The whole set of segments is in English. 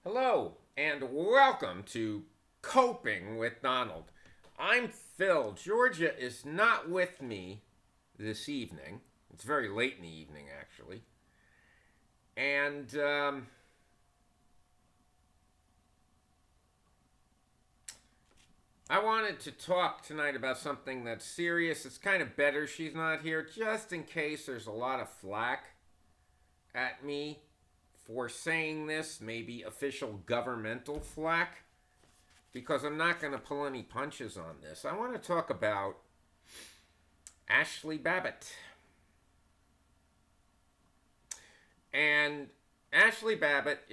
Hello, and welcome to Coping with Donald. I'm Phil. Georgia is not with me this evening. It's very late in the evening, actually. And I wanted to talk tonight about something that's serious. It's kind of better she's not here, just in case there's a lot of flack at me for saying this, maybe official governmental flack, because I'm not going to pull any punches on this. I want to talk about Ashli Babbitt. And Ashli Babbitt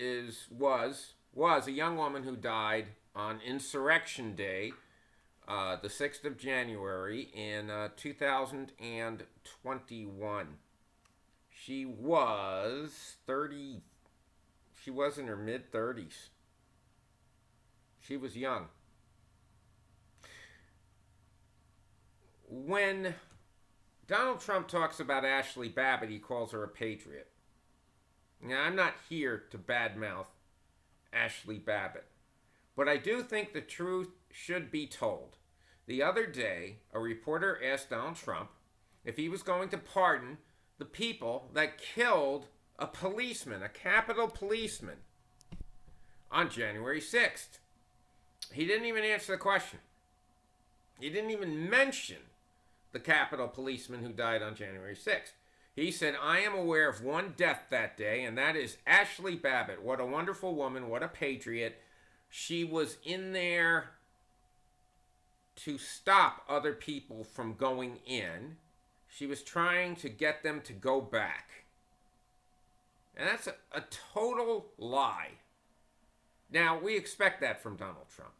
was a young woman who died on Insurrection Day, the 6th of January in 2021. She was 30. She was in her mid 30s. She was young. When Donald Trump talks about Ashli Babbitt, he calls her a patriot. Now, I'm not here to badmouth Ashli Babbitt, but I do think the truth should be told. The other day, a reporter asked Donald Trump if he was going to pardon the people that killed a policeman, a Capitol policeman, on January 6th. He didn't even answer the question. He didn't even mention the Capitol policeman who died on January 6th. He said, I am aware of one death that day, and that is Ashli Babbitt. What a wonderful woman, what a patriot. She was in there to stop other people from going in. She was trying to get them to go back. And that's a total lie. Now, we expect that from Donald Trump.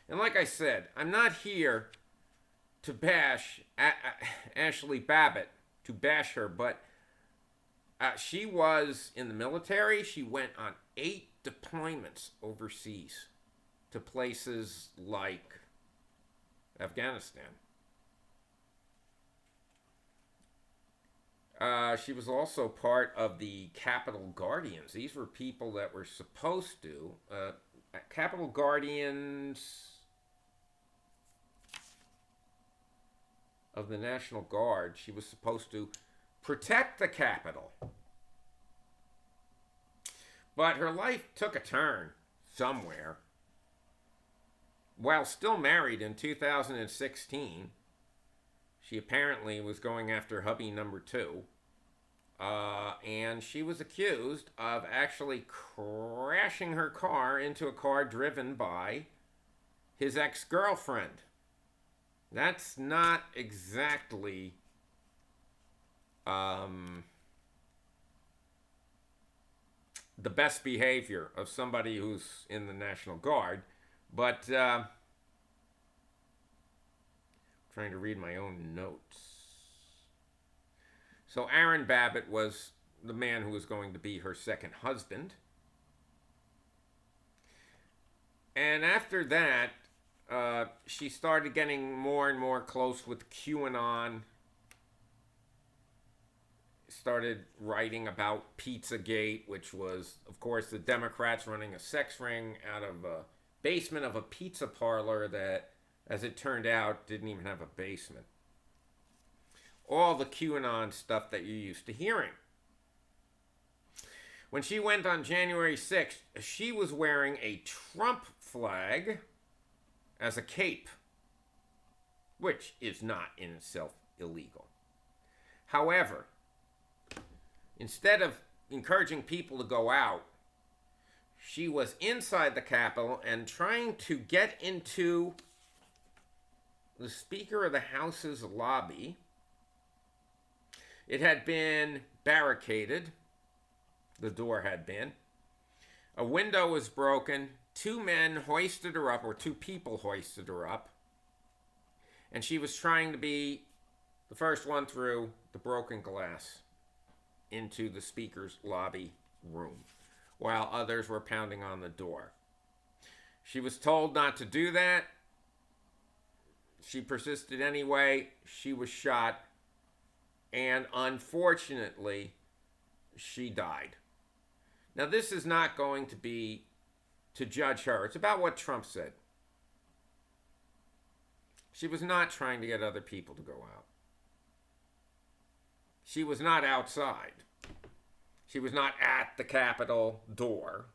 And like I said, I'm not here to bash Ashli Babbitt, to bash her, but she was in the military. She went on 8 deployments overseas to places like Afghanistan. She was also part of the Capitol Guardians. These were people that were supposed to, Capitol Guardians of the National Guard. She was supposed to protect the Capitol. But her life took a turn somewhere. While still married in 2016, she apparently was going after hubby number 2. And she was accused of actually crashing her car into a car driven by his ex-girlfriend. That's not exactly the best behavior of somebody who's in the National Guard, but trying to read my own notes. So Aaron Babbitt was the man who was going to be her second husband. And after that, she started getting more and more close with Qanon. Started writing about Pizzagate, which was, of course, the Democrats running a sex ring out of a basement of a pizza parlor that, as it turned out, didn't even have a basement. All the QAnon stuff that you're used to hearing. When she went on January 6th, she was wearing a Trump flag as a cape, which is not in itself illegal. However, instead of encouraging people to go out, she was inside the Capitol and trying to get into the Speaker of the House's lobby. It had been barricaded. The door had been. A window was broken. 2 men hoisted her up, or 2 people hoisted her up. And she was trying to be the first one through the broken glass into the Speaker's lobby room, while others were pounding on the door. She was told not to do that. She persisted anyway. She was shot. And unfortunately, she died. Now, this is not going to be to judge her. It's about what Trump said. She was not trying to get other people to go out. She was not outside. She was not at the Capitol door.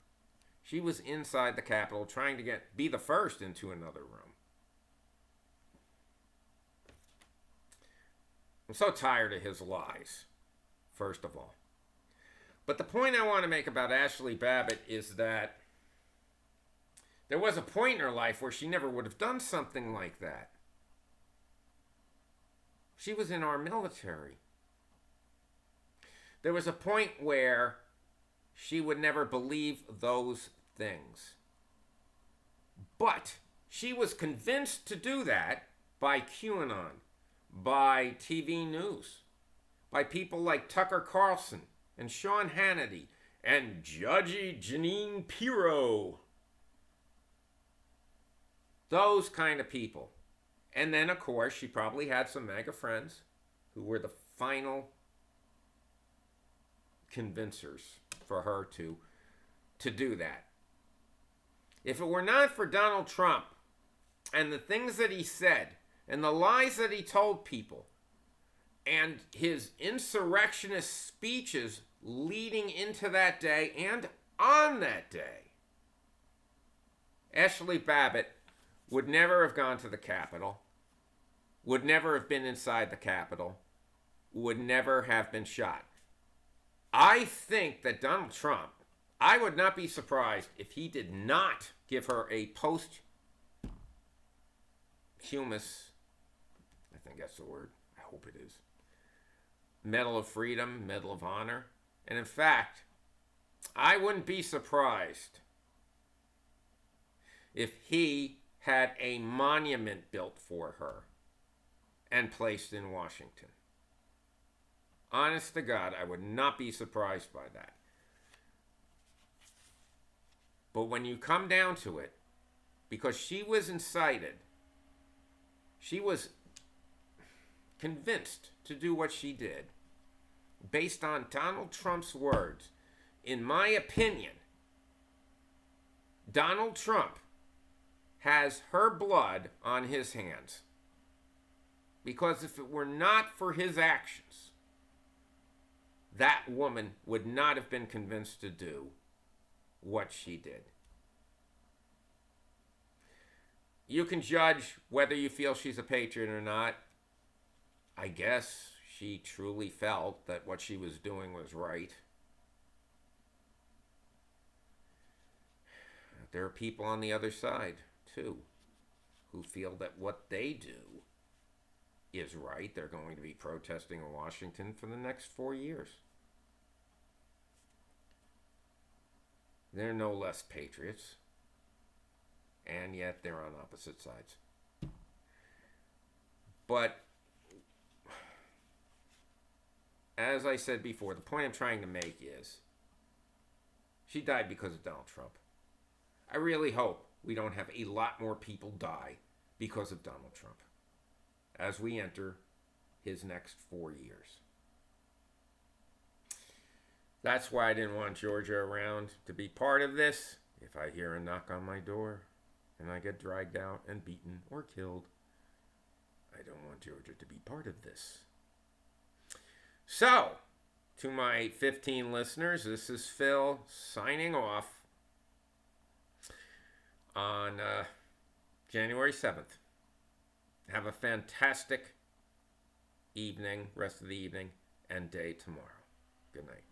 She was inside the Capitol trying to be the first into another room. I'm so tired of his lies, first of all. But the point I want to make about Ashli Babbitt is that there was a point in her life where she never would have done something like that. She was in our military. There was a point where she would never believe those things. But she was convinced to do that by Qanon, by TV news, by people like Tucker Carlson and Sean Hannity and Judgy Jeanine Pirro. Those kind of people. And then, of course, she probably had some MAGA friends who were the final convincers for her to do that. If it were not for Donald Trump and the things that he said and the lies that he told people and his insurrectionist speeches leading into that day and on that day, Ashli Babbitt would never have gone to the Capitol, would never have been inside the Capitol, would never have been shot. I think that Donald Trump, I would not be surprised if he did not give her a posthumous, I think that's the word, I hope it is, Medal of Freedom, Medal of Honor. And in fact, I wouldn't be surprised if he had a monument built for her and placed in Washington. Honest to God, I would not be surprised by that. But when you come down to it, because she was incited, she was convinced to do what she did, based on Donald Trump's words. In my opinion, Donald Trump has her blood on his hands. Because if it were not for his actions, that woman would not have been convinced to do what she did. You can judge whether you feel she's a patriot or not. I guess she truly felt that what she was doing was right. There are people on the other side, too, who feel that what they do is right. They're going to be protesting in Washington for the next 4 years. They're no less patriots, and yet they're on opposite sides. But as I said before, the point I'm trying to make is she died because of Donald Trump. I really hope we don't have a lot more people die because of Donald Trump as we enter his next 4 years. That's why I didn't want Georgia around to be part of this. If I hear a knock on my door and I get dragged out and beaten or killed, I don't want Georgia to be part of this. So, to my 15 listeners, this is Phil signing off on January 7th. Have a fantastic evening, rest of the evening, and day tomorrow. Good night.